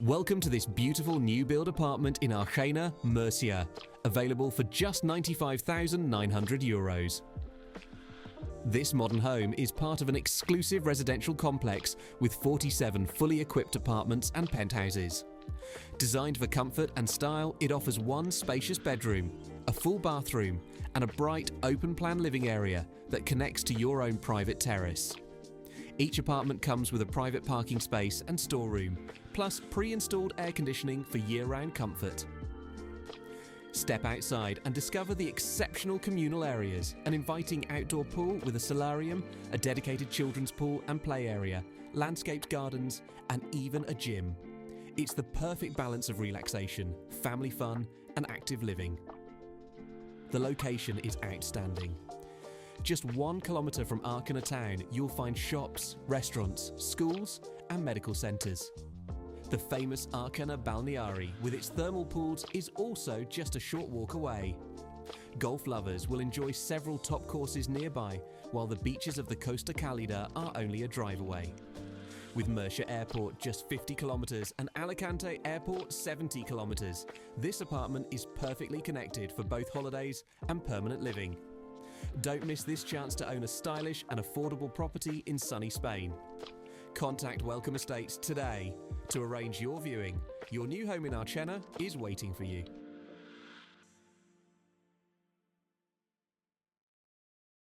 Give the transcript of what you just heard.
Welcome to this beautiful new build apartment in Archena, Murcia, available for just €95,900. This modern home is part of an exclusive residential complex with 47 fully equipped apartments and penthouses. Designed for comfort and style, it offers one spacious bedroom, a full bathroom, and a bright, open-plan living area that connects to your own private terrace. Each apartment comes with a private parking space and storeroom, plus pre-installed air conditioning for year-round comfort. Step outside and discover the exceptional communal areas, an inviting outdoor pool with a solarium, a dedicated children's pool and play area, landscaped gardens, and even a gym. It's the perfect balance of relaxation, family fun, and active living. The location is outstanding. Just 1 kilometre from Archena town, you'll find shops, restaurants, schools, and medical centres. The famous Archena Balneary with its thermal pools is also just a short walk away. Golf lovers will enjoy several top courses nearby, while the beaches of the Costa Cálida are only a drive away. With Murcia Airport just 50 kilometres and Alicante Airport 70 kilometres, this apartment is perfectly connected for both holidays and permanent living. Don't miss this chance to own a stylish and affordable property in sunny Spain. Contact Welcome Estates today to arrange your viewing. Your new home in Archena is waiting for you.